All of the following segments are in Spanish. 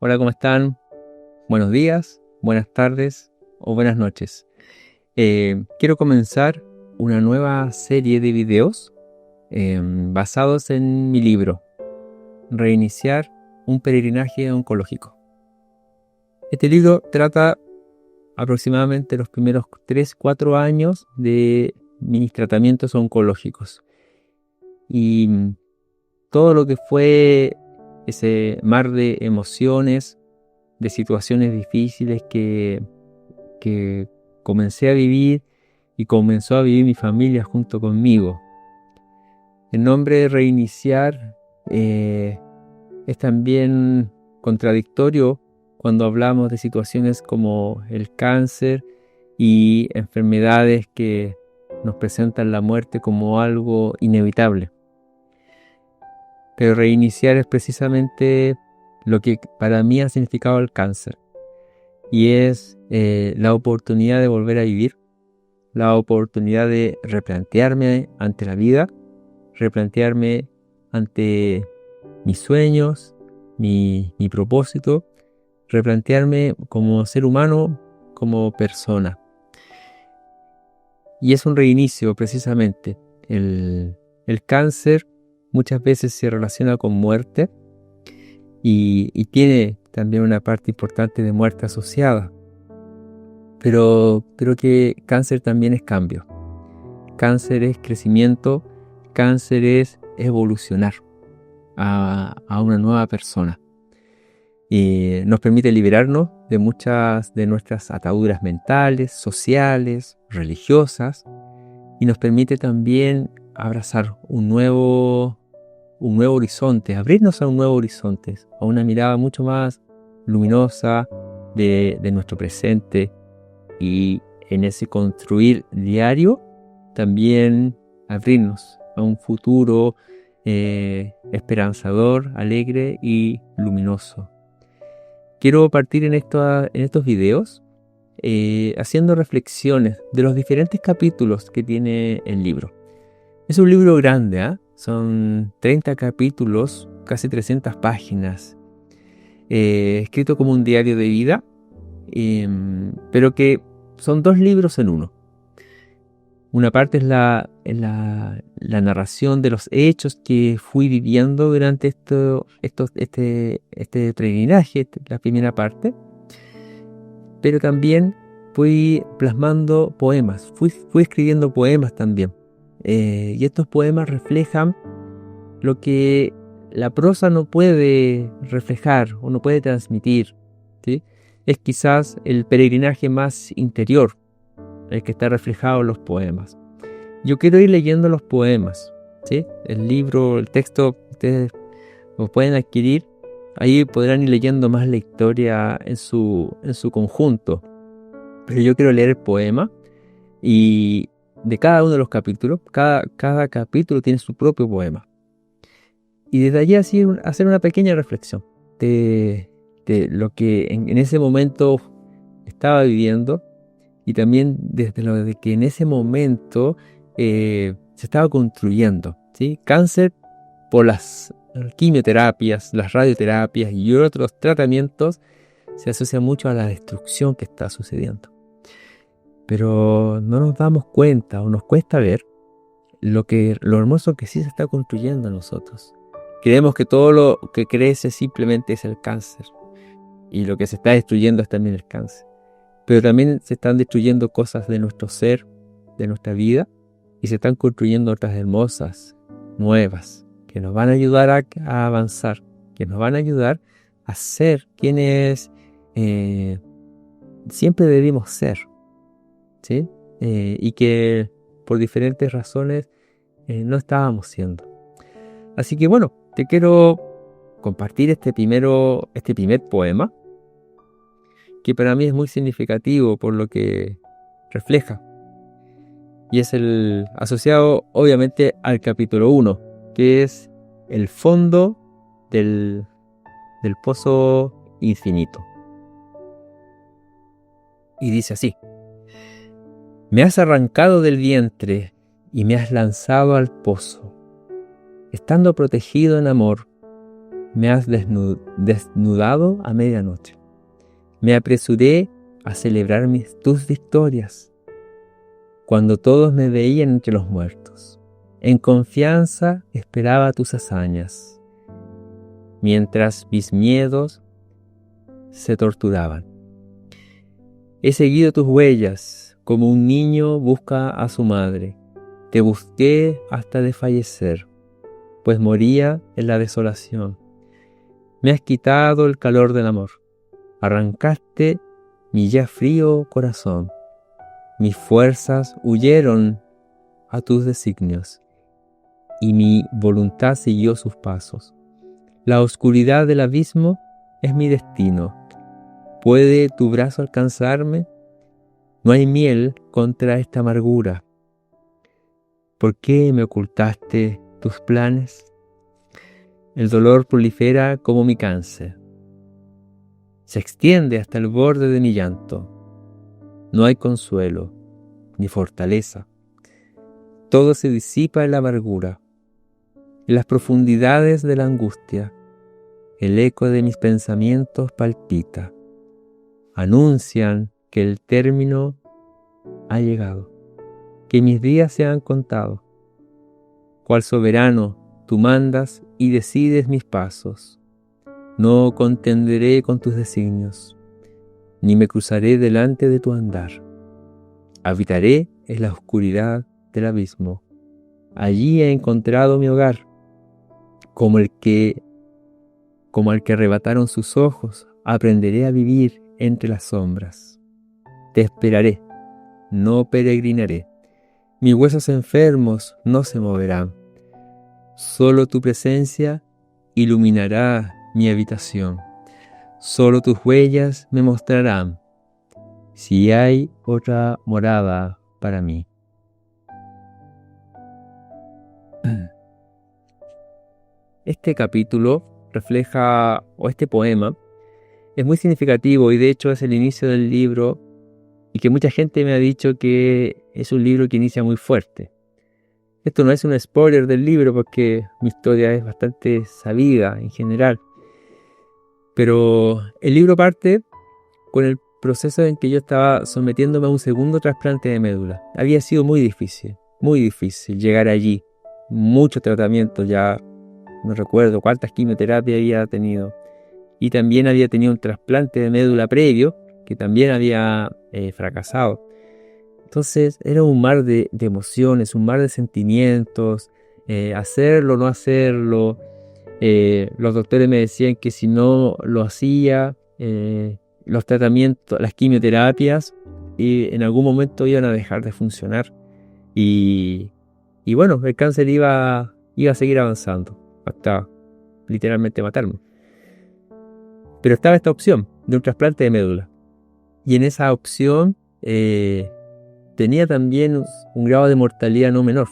Hola, ¿cómo están? Buenos días, buenas tardes o buenas noches. Quiero comenzar una nueva serie de videos basados en mi libro, Reiniciar un peregrinaje oncológico. Este libro trata aproximadamente los primeros 3-4 años de mis tratamientos oncológicos y todo lo que fue ese mar de emociones, de situaciones difíciles que comencé a vivir y comenzó a vivir mi familia junto conmigo. El nombre de reiniciar es también contradictorio cuando hablamos de situaciones como el cáncer y enfermedades que nos presentan la muerte como algo inevitable. Pero reiniciar es precisamente lo que para mí ha significado el cáncer. Y es la oportunidad de volver a vivir, la oportunidad de replantearme ante la vida, replantearme ante mis sueños, mi propósito, replantearme como ser humano, como persona. Y es un reinicio precisamente. El cáncer muchas veces se relaciona con muerte y tiene también una parte importante de muerte asociada. Pero creo que cáncer también es cambio. Cáncer es crecimiento, cáncer es evolucionar a una nueva persona. Y nos permite liberarnos de muchas de nuestras ataduras mentales, sociales, religiosas, y nos permite también abrazar un nuevo horizonte, abrirnos a un nuevo horizonte, a una mirada mucho más luminosa de nuestro presente. Y en ese construir diario también abrirnos a un futuro esperanzador, alegre y luminoso. Quiero partir en estos videos haciendo reflexiones de los diferentes capítulos que tiene el libro. Es un libro grande, ¿eh? Son 30 capítulos, casi 300 páginas, escrito como un diario de vida, pero que son 2 libros en uno. Una parte es la narración de los hechos que fui viviendo durante este peregrinaje, la primera parte, pero también fui plasmando poemas, fui escribiendo poemas también. Y estos poemas reflejan lo que la prosa no puede reflejar o no puede transmitir, ¿sí? Es quizás el peregrinaje más interior, el que está reflejado en los poemas. Yo quiero ir leyendo los poemas, ¿sí? El libro, el texto, ustedes lo pueden adquirir. Ahí podrán ir leyendo más la historia en su conjunto. Pero yo quiero leer el poema y de cada uno de los capítulos, cada capítulo tiene su propio poema. Y desde allí así hacer una pequeña reflexión de lo que en ese momento estaba viviendo y también desde lo de que en ese momento se estaba construyendo, ¿sí? Cáncer por las quimioterapias, las radioterapias y otros tratamientos se asocia mucho a la destrucción que está sucediendo. Pero no nos damos cuenta o nos cuesta ver lo hermoso que sí se está construyendo en nosotros. Creemos que todo lo que crece simplemente es el cáncer y lo que se está destruyendo es también el cáncer. Pero también se están destruyendo cosas de nuestro ser, de nuestra vida, y se están construyendo otras hermosas, nuevas, que nos van a ayudar a avanzar, que nos van a ayudar a ser quienes siempre debimos ser, ¿sí? Y que por diferentes razones no estábamos siendo. Así que bueno, te quiero compartir este primer poema, que para mí es muy significativo por lo que refleja. Y es el asociado obviamente al capítulo 1, que es el fondo del pozo infinito. Y dice así: me has arrancado del vientre y me has lanzado al pozo. Estando protegido en amor, me has desnudado a medianoche. Me apresuré a celebrar tus victorias, cuando todos me veían entre los muertos. En confianza esperaba tus hazañas, mientras mis miedos se torturaban. He seguido tus huellas, como un niño busca a su madre. Te busqué hasta desfallecer, pues moría en la desolación. Me has quitado el calor del amor. Arrancaste mi ya frío corazón. Mis fuerzas huyeron a tus designios, y mi voluntad siguió sus pasos. La oscuridad del abismo es mi destino. ¿Puede tu brazo alcanzarme? No hay miel contra esta amargura. ¿Por qué me ocultaste tus planes? El dolor prolifera como mi cáncer. Se extiende hasta el borde de mi llanto. No hay consuelo, ni fortaleza. Todo se disipa en la amargura. En las profundidades de la angustia, el eco de mis pensamientos palpita. Anuncian que el término ha llegado, que mis días se han contado. Cual soberano, tú mandas y decides mis pasos. No contenderé con tus designios, ni me cruzaré delante de tu andar. Habitaré en la oscuridad del abismo. Allí he encontrado mi hogar, como al que arrebataron sus ojos, aprenderé a vivir entre las sombras. Te esperaré, no peregrinaré. Mis huesos enfermos no se moverán. Solo tu presencia iluminará mi habitación. Solo tus huellas me mostrarán si hay otra morada para mí. Este capítulo refleja, o este poema, es muy significativo y de hecho es el inicio del libro y que mucha gente me ha dicho que es un libro que inicia muy fuerte. Esto no es un spoiler del libro porque mi historia es bastante sabida en general. Pero el libro parte con el proceso en que yo estaba sometiéndome a un segundo trasplante de médula. Había sido muy difícil llegar allí. Mucho tratamiento, ya no recuerdo cuántas quimioterapias había tenido. Y también había tenido un trasplante de médula previo, que también había fracasado. Entonces era un mar de emociones, un mar de sentimientos, hacerlo, no hacerlo. Los doctores me decían que si no lo hacía, los tratamientos, las quimioterapias, en algún momento iban a dejar de funcionar. Y bueno, el cáncer iba a seguir avanzando, hasta literalmente matarme. Pero estaba esta opción de un trasplante de médula. Y en esa opción tenía también un grado de mortalidad no menor.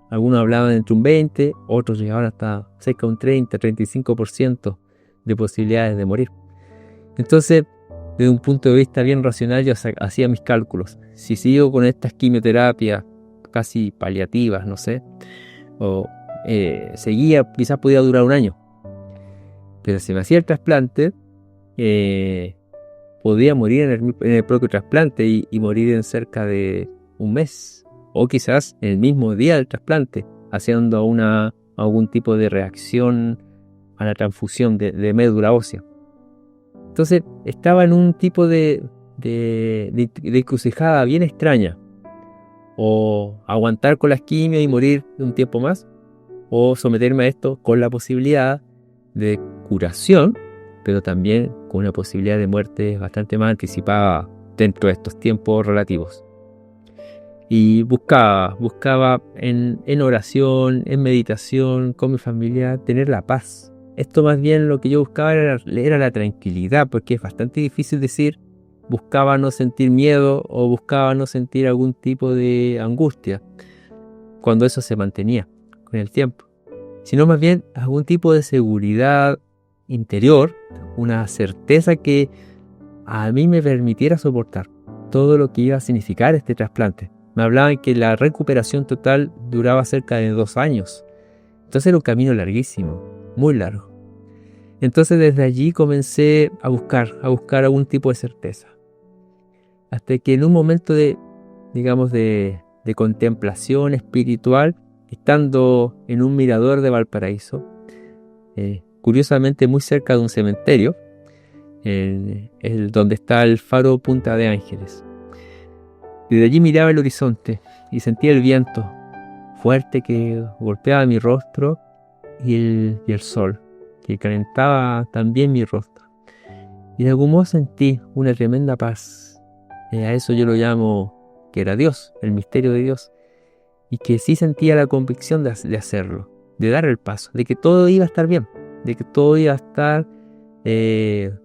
Algunos hablaban entre un 20, otros llegaban hasta cerca de un 30, 35% de posibilidades de morir. Entonces, desde un punto de vista bien racional, yo hacía mis cálculos. Si sigo con estas quimioterapias casi paliativas, no sé, o seguía, quizás podía durar un año. Pero si me hacía el trasplante, podía morir en el propio trasplante y morir en cerca de un mes. O quizás en el mismo día del trasplante, haciendo algún tipo de reacción a la transfusión de médula ósea. Entonces estaba en un tipo de encrucijada bien extraña. O aguantar con las quimios y morir un tiempo más, o someterme a esto con la posibilidad de curación, pero también con una posibilidad de muerte bastante más anticipada dentro de estos tiempos relativos. Y buscaba en oración, en meditación, con mi familia, tener la paz. Esto más bien lo que yo buscaba era la tranquilidad, porque es bastante difícil decir, buscaba no sentir miedo o buscaba no sentir algún tipo de angustia, cuando eso se mantenía con el tiempo. Sino más bien algún tipo de seguridad interior, una certeza que a mí me permitiera soportar todo lo que iba a significar este trasplante. Me hablaban que la recuperación total duraba cerca de 2 años. Entonces era un camino larguísimo, muy largo. Entonces desde allí comencé a buscar algún tipo de certeza. Hasta que en un momento de contemplación espiritual, estando en un mirador de Valparaíso, curiosamente muy cerca de un cementerio, donde está el faro Punta de Ángeles. Desde allí miraba el horizonte y sentía el viento fuerte que golpeaba mi rostro y el sol, que calentaba también mi rostro. Y de algún modo sentí una tremenda paz. A eso yo lo llamo que era Dios, el misterio de Dios. Y que sí sentía la convicción de hacerlo, de dar el paso, de que todo iba a estar bien, de que todo iba a estar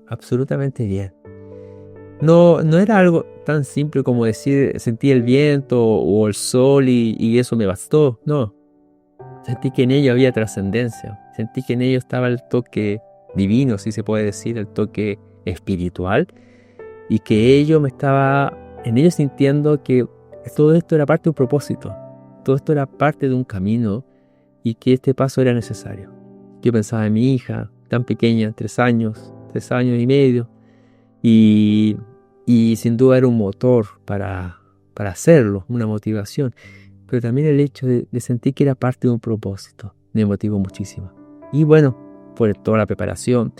absolutamente bien. No era algo tan simple como decir sentí el viento o el sol y eso me bastó. No, sentí que en ello había trascendencia, sentí que en ello estaba el toque divino, si se puede decir, el toque espiritual, y que en ello sintiendo que todo esto era parte de un propósito, todo esto era parte de un camino y que este paso era necesario. Yo pensaba en mi hija, tan pequeña, 3 años y medio, y sin duda era un motor para hacerlo, una motivación, pero también el hecho de sentir que era parte de un propósito me motivó muchísimo. Y bueno, por toda la preparación,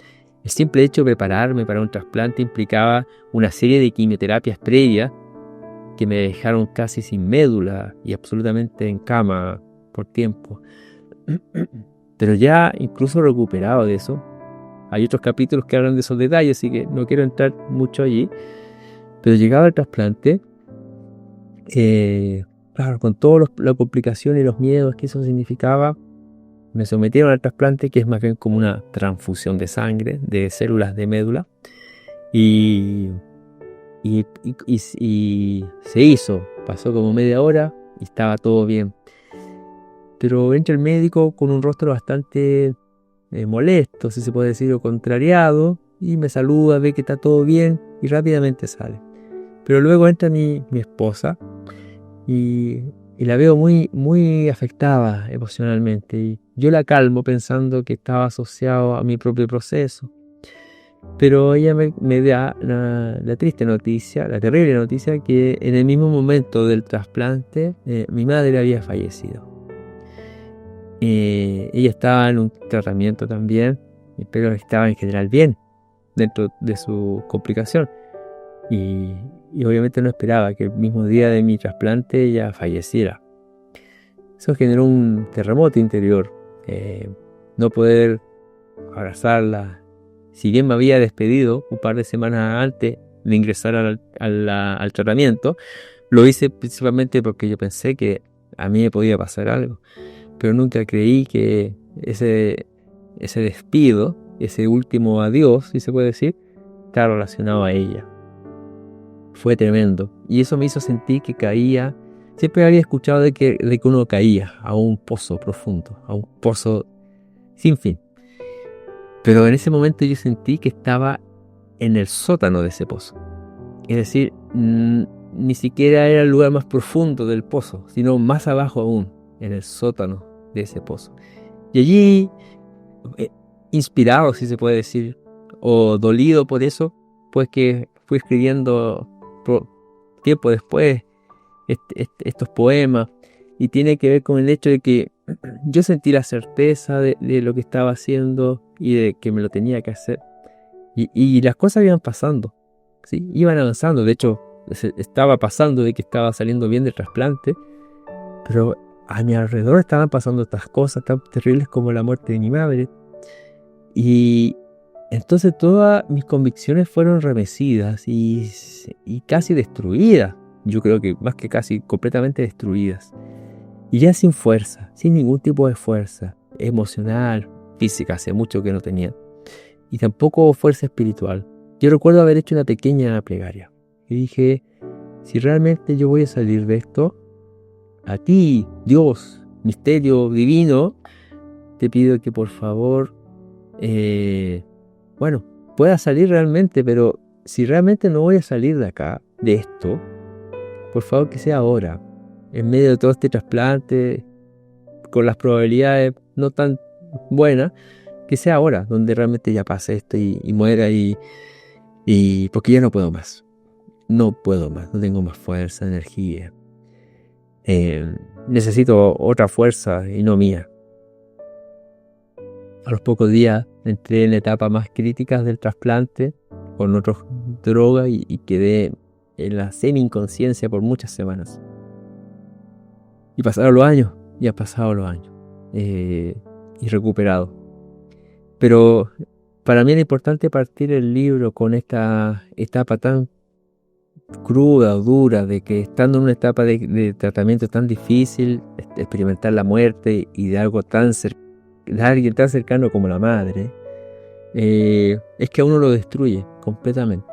el simple hecho de prepararme para un trasplante implicaba una serie de quimioterapias previas que me dejaron casi sin médula y absolutamente en cama por tiempo. Pero ya incluso recuperado de eso, hay otros capítulos que hablan de esos detalles, así que no quiero entrar mucho allí. Pero llegado al trasplante, claro, con todas las complicaciones y los miedos que eso significaba, me sometieron al trasplante, que es más bien como una transfusión de sangre, de células de médula, y se hizo. Pasó como media hora y estaba todo bien. Pero entra el médico con un rostro bastante molesto, si se puede decir, o contrariado, y me saluda, ve que está todo bien y rápidamente sale. Pero luego entra mi esposa y la veo muy, muy afectada emocionalmente, y yo la calmo pensando que estaba asociado a mi propio proceso. Pero ella me da la triste noticia, la terrible noticia, que en el mismo momento del trasplante mi madre había fallecido. Ella estaba en un tratamiento también, pero estaba en general bien dentro de su complicación. Y obviamente no esperaba que el mismo día de mi trasplante ella falleciera. Eso generó un terremoto interior. No poder abrazarla. Si bien me había despedido un par de semanas antes de ingresar al tratamiento, lo hice principalmente porque yo pensé que a mí me podía pasar algo. Pero nunca creí que ese despido, ese último adiós, si se puede decir, estaba relacionado a ella. Fue tremendo. Y eso me hizo sentir que caía. Siempre había escuchado de que uno caía a un pozo profundo, a un pozo sin fin. Pero en ese momento yo sentí que estaba en el sótano de ese pozo. Es decir, ni siquiera era el lugar más profundo del pozo, sino más abajo aún, en el sótano de ese pozo. Y allí, inspirado, si se puede decir, o dolido por eso, pues que fui escribiendo tiempo después estos poemas, y tiene que ver con el hecho de que yo sentí la certeza de lo que estaba haciendo y de que me lo tenía que hacer, y las cosas iban pasando, ¿sí? Iban avanzando. De hecho, estaba pasando de que estaba saliendo bien del trasplante, pero a mi alrededor estaban pasando estas cosas tan terribles como la muerte de mi madre, y entonces todas mis convicciones fueron remecidas y casi destruidas. Yo creo que más que casi, completamente destruidas. Y ya sin fuerza, sin ningún tipo de fuerza emocional, física, hace mucho que no tenía. Y tampoco fuerza espiritual. Yo recuerdo haber hecho una pequeña plegaria. Y dije, si realmente yo voy a salir de esto, a ti, Dios, misterio divino, te pido que por favor, pueda salir realmente, pero si realmente no voy a salir de acá, de esto, por favor que sea ahora, en medio de todo este trasplante, con las probabilidades no tan buenas, que sea ahora, donde realmente ya pase esto y muera y porque ya no puedo más. No puedo más, no tengo más fuerza, energía. Necesito otra fuerza y no mía. A los pocos días entré en etapas más críticas del trasplante con otras drogas y quedé en la semi-inconsciencia por muchas semanas. Y pasaron los años, y han pasado los años, y recuperado. Pero para mí era importante partir el libro con esta etapa tan cruda o dura, de que estando en una etapa de tratamiento tan difícil, experimentar la muerte y de algo de alguien tan cercano como la madre, es que a uno lo destruye completamente.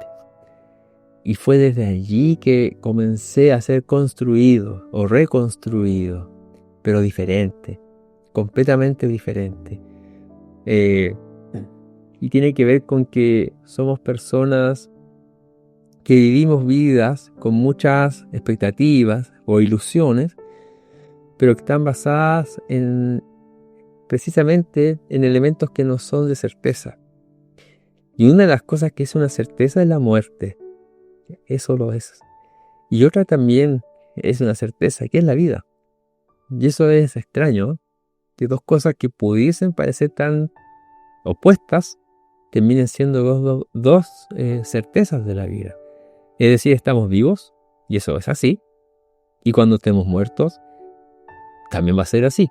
Y fue desde allí que comencé a ser construido o reconstruido, pero diferente, completamente diferente. Y tiene que ver con que somos personas que vivimos vidas con muchas expectativas o ilusiones, pero que están basadas precisamente en elementos que no son de certeza. Y una de las cosas que es una certeza es la muerte. Eso lo es. Y otra también es una certeza, que es la vida. Y eso es extraño, que dos cosas que pudiesen parecer tan opuestas terminen siendo dos certezas de la vida. Es decir, estamos vivos, y eso es así, y cuando estemos muertos, también va a ser así.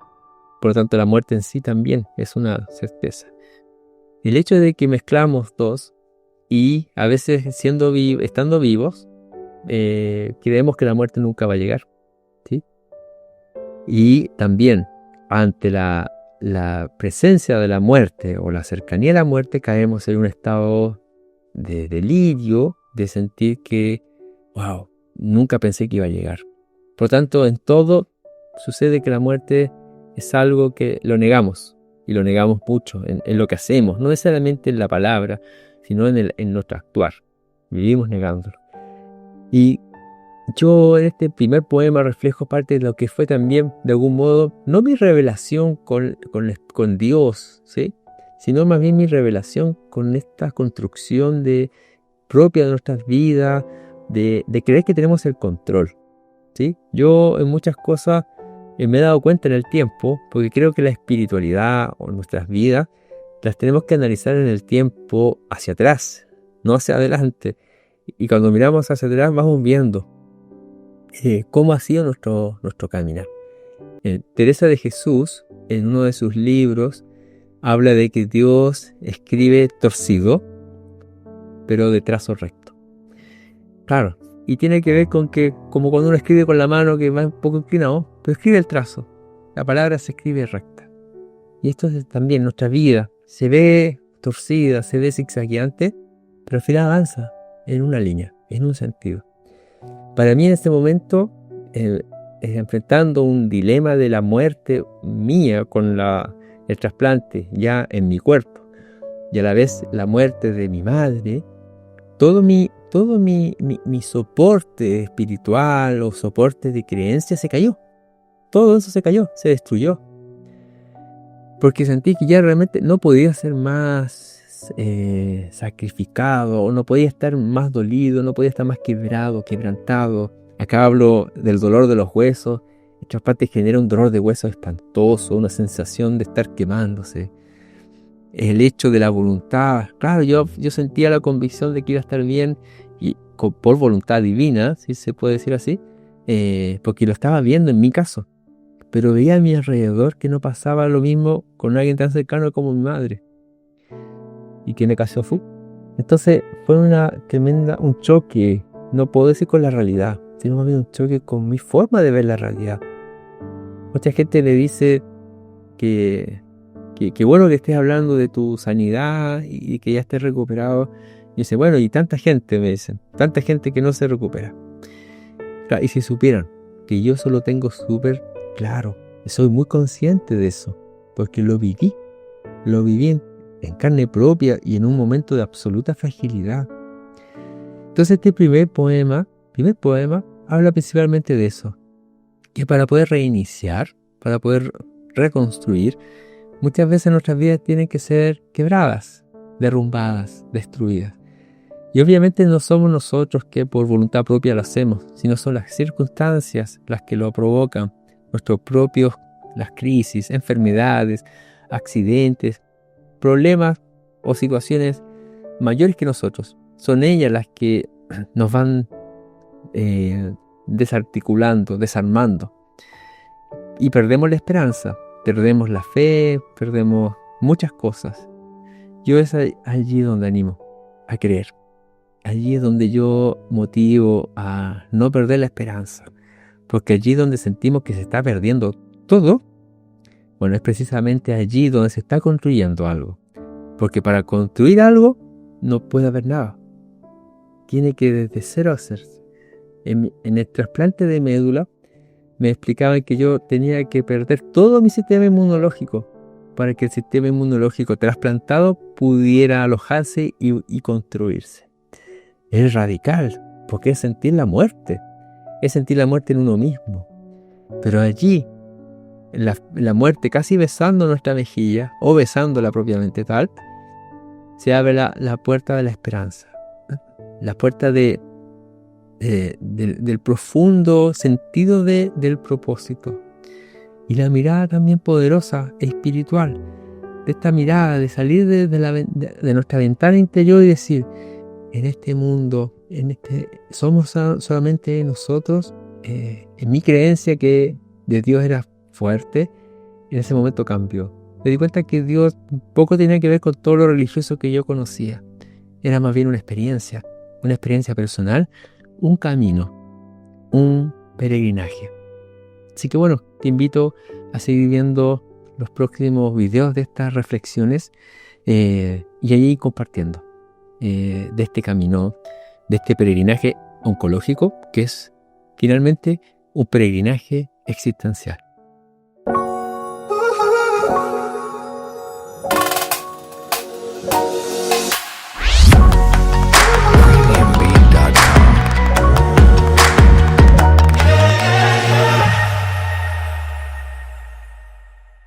Por lo tanto, la muerte en sí también es una certeza. El hecho de que mezclamos dos, y a veces estando vivos, creemos que la muerte nunca va a llegar, ¿sí? Y también, ante la presencia de la muerte o la cercanía de la muerte, caemos en un estado de delirio, de sentir que, wow, nunca pensé que iba a llegar. Por lo tanto, en todo sucede que la muerte es algo que lo negamos, y lo negamos mucho en lo que hacemos, no necesariamente en la palabra, sino en nuestro actuar. Vivimos negándolo. Y yo en este primer poema reflejo parte de lo que fue también, de algún modo, no mi revelación con Dios, ¿sí?, sino más bien mi revelación con esta construcción propia de nuestras vidas, de creer que tenemos el control, ¿sí? Yo en muchas cosas me he dado cuenta en el tiempo, porque creo que la espiritualidad o nuestras vidas las tenemos que analizar en el tiempo hacia atrás, no hacia adelante. Y cuando miramos hacia atrás vamos viendo cómo ha sido nuestro caminar. Teresa de Jesús, en uno de sus libros, habla de que Dios escribe torcido, pero de trazo recto. Claro, y tiene que ver con que, como cuando uno escribe con la mano que va un poco inclinado, pero escribe el trazo. La palabra se escribe recta. Y esto es también nuestra vida. Se ve torcida, se ve zigzagueante, pero al final avanza en una línea, en un sentido. Para mí en este momento, enfrentando un dilema de la muerte mía con el trasplante ya en mi cuerpo, y a la vez la muerte de mi madre, todo mi soporte espiritual o soporte de creencia se cayó. Todo eso se cayó, se destruyó. Porque sentí que ya realmente no podía ser más sacrificado, o no podía estar más dolido, no podía estar más quebrantado. Acá hablo del dolor de los huesos. El trasplante genera un dolor de huesos espantoso, una sensación de estar quemándose. El hecho de la voluntad, claro, yo sentía la convicción de que iba a estar bien, y por voluntad divina, si se puede decir así, porque lo estaba viendo en mi caso, pero veía a mi alrededor que no pasaba lo mismo con alguien tan cercano como mi madre. ¿Y quién le caso fue? Entonces fue un choque, no puedo decir con la realidad, sino más bien un choque con mi forma de ver la realidad. Mucha gente le dice que bueno que estés hablando de tu sanidad y que ya estés recuperado. Y dice, bueno, y tanta gente, me dicen, tanta gente que no se recupera. Claro, y si supieran que yo eso lo tengo súper claro, soy muy consciente de eso, porque lo viví en carne propia y en un momento de absoluta fragilidad. Entonces este primer poema habla principalmente de eso, que para poder reiniciar, para poder reconstruir, Muchas veces nuestras vidas tienen que ser quebradas, derrumbadas, destruidas. Y obviamente no somos nosotros que por voluntad propia lo hacemos, sino son las circunstancias las que lo provocan, nuestros propios, las crisis, enfermedades, accidentes, problemas o situaciones mayores que nosotros. Son ellas las que nos van desarticulando, desarmando. Y perdemos la esperanza, perdemos la fe, perdemos muchas cosas. Yo es allí donde animo a creer. Allí es donde yo motivo a no perder la esperanza. Porque allí donde sentimos que se está perdiendo todo, bueno, es precisamente allí donde se está construyendo algo. Porque para construir algo no puede haber nada. Tiene que desde cero hacerse. En el trasplante de médula me explicaban que yo tenía que perder todo mi sistema inmunológico para que el sistema inmunológico trasplantado pudiera alojarse y construirse. Es radical, porque es sentir la muerte. Es sentir la muerte en uno mismo. Pero allí, la muerte casi besando nuestra mejilla, o besándola propiamente tal, se abre la puerta de la esperanza. La puerta del profundo sentido del propósito. Y la mirada también poderosa e espiritual. De esta mirada, de salir de nuestra ventana interior y decir, en este mundo, somos solamente nosotros. En mi creencia que de Dios era fuerte, en ese momento cambió. Me di cuenta que Dios poco tenía que ver con todo lo religioso que yo conocía. Era más bien una experiencia personal, un camino, un peregrinaje. Así que bueno, te invito a seguir viendo los próximos videos de estas reflexiones y allí compartiendo de este camino, de este peregrinaje oncológico, que es finalmente un peregrinaje existencial.